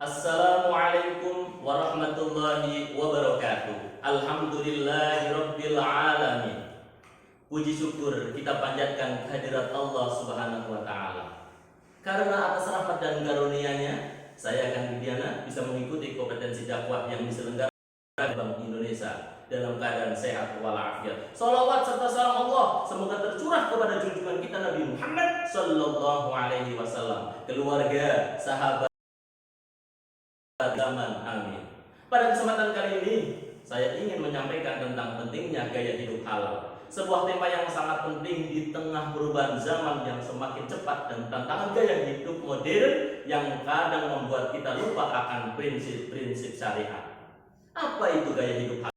Assalamualaikum warahmatullahi wabarakatuh. Alhamdulillahirabbil alamin. Puji syukur kita panjatkan kehadirat Allah Subhanahu wa taala. Karena atas rahmat dan karunia-Nya, saya akan Widiana bisa mengikuti kompetensi dakwah yang diselenggarakan Bank Indonesia dalam keadaan sehat walafiat. Salawat serta salam Allah semoga tercurah kepada junjungan kita Nabi Muhammad sallallahu alaihi wasallam, keluarga, sahabat zaman, amin. Pada kesempatan kali ini saya ingin menyampaikan tentang pentingnya gaya hidup halal, sebuah tema yang sangat penting di tengah perubahan zaman yang semakin cepat dan tantangan gaya hidup modern yang kadang membuat kita lupa akan prinsip-prinsip syariat. Apa itu gaya hidup halal?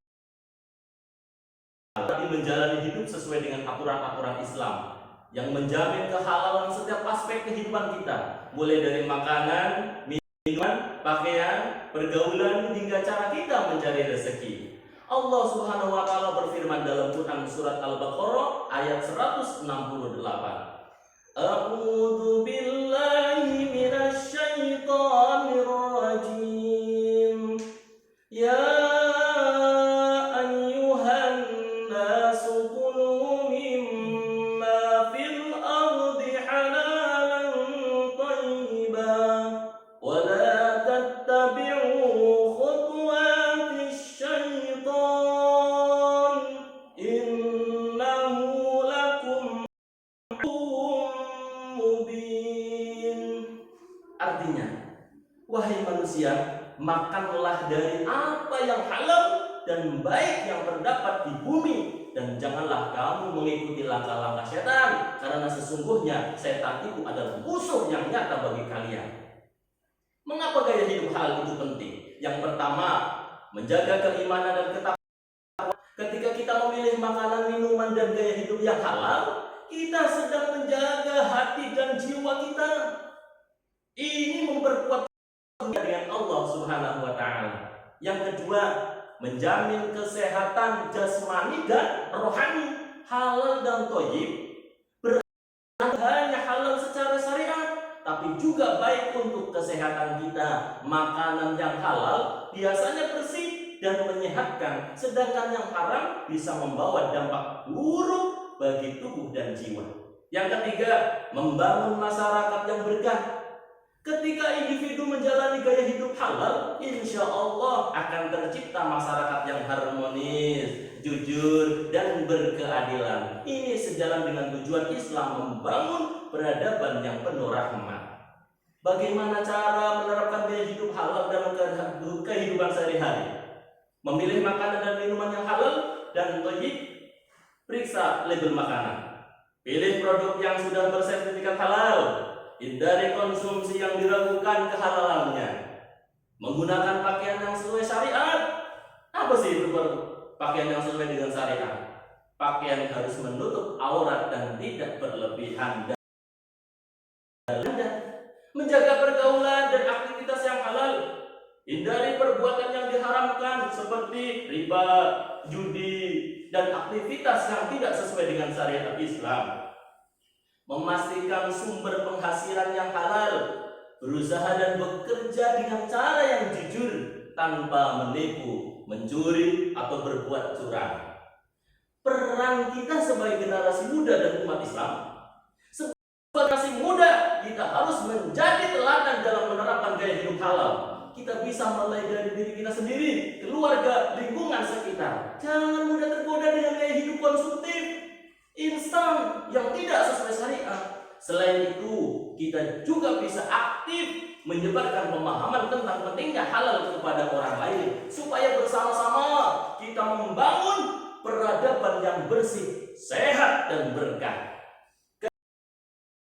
Tapi menjalani hidup sesuai dengan aturan-aturan Islam yang menjamin kehalalan setiap aspek kehidupan kita, mulai dari makanan, minuman, pakaian, pergaulan, hingga cara kita mencari rezeki. Allah Subhanahu wa taala berfirman dalam Quran surat Al-Baqarah ayat 168. A'udzu billahi minasy syaithanir rajim. Ya ayyuhan nasu kulu mimma fil ardi halalan thayyiban ولا تتبعوا خطوات الشيطان إنه لكم عدو مبين. Artinya, wahai manusia, makanlah dari apa yang halal dan baik yang terdapat di bumi, dan janganlah kamu mengikuti langkah-langkah setan, karena sesungguhnya setan itu adalah musuh yang nyata bagi kalian. Mengapa gaya hidup halal itu penting? Yang pertama, menjaga keimanan dan ketakwaan. Ketika kita memilih makanan, minuman, dan gaya hidup yang halal, kita sedang menjaga hati dan jiwa kita. Ini memperkuat dengan Allah Subhanahu wa taala. Yang kedua, menjamin kesehatan jasmani dan rohani. Halal dan thayyib hanya halal secara syariat, tapi juga baik untuk kesehatan kita. Makanan yang halal biasanya bersih dan menyehatkan, sedangkan yang haram bisa membawa dampak buruk bagi tubuh dan jiwa. Yang ketiga, membangun masyarakat yang berkah. Ketika individu menjalani gaya hidup halal, insya Allah akan tercipta masyarakat yang harmonis, jujur, dan berkeadilan. Ini sejalan dengan tujuan Islam membangun peradaban yang penuh rahmat. Bagaimana cara menerapkan gaya hidup halal dalam kehidupan sehari-hari? Memilih makanan dan minuman yang halal dan thayyib. Periksa label makanan. Pilih produk yang sudah bersertifikat halal. Hindari konsumsi yang diragukan kehalalannya. Menggunakan pakaian yang sesuai syariat. Apa sih itu pakaian yang sesuai dengan syariat? Pakaian harus menutup aurat dan tidak berlebihan. Menjaga pergaulan dan aktivitas yang halal. Hindari perbuatan yang diharamkan seperti riba, judi, dan aktivitas yang tidak sesuai dengan syariat Islam. Memastikan sumber penghasilan yang halal, berusaha dan bekerja dengan cara yang jujur tanpa menipu, mencuri, atau berbuat curang. Peran kita sebagai generasi muda dan umat Islam, sebagai generasi muda kita harus menjadi teladan dalam menerapkan gaya hidup halal. Kita bisa mulai dari diri kita sendiri, keluarga, lingkungan sekitar. Jangan mudah tergoda dengan gaya hidup konsumtif instan yang tidak sesuai syariat. Selain itu, kita juga bisa aktif menyebarkan pemahaman tentang pentingnya halal kepada orang lain, supaya bersama-sama kita membangun peradaban yang bersih, sehat, dan berkah.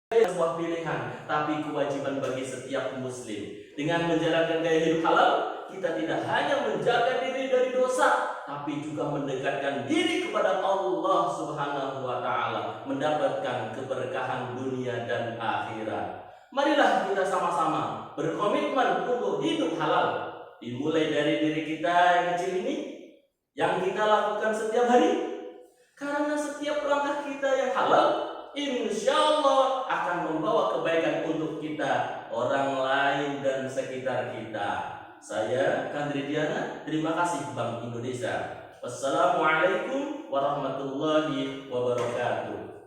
Sebuah pilihan, tapi kewajiban bagi setiap muslim. Dengan menjalankan gaya hidup halal, kita tidak hanya menjaga diri dari dosa, tapi juga mendekatkan diri kepada Allah Subhanahu wa taala, mendapatkan keberkahan dunia dan akhirat. Marilah kita sama-sama berkomitmen untuk hidup halal, dimulai dari diri kita yang kecil ini, yang kita lakukan setiap hari. Karena setiap langkah kita yang halal, insya Allah akan membawa kebaikan untuk kita, orang lain, dan sekitar. sekitar kita. Saya Kandri Diana, terima kasih Bank Indonesia. Wassalamualaikum warahmatullahi wabarakatuh.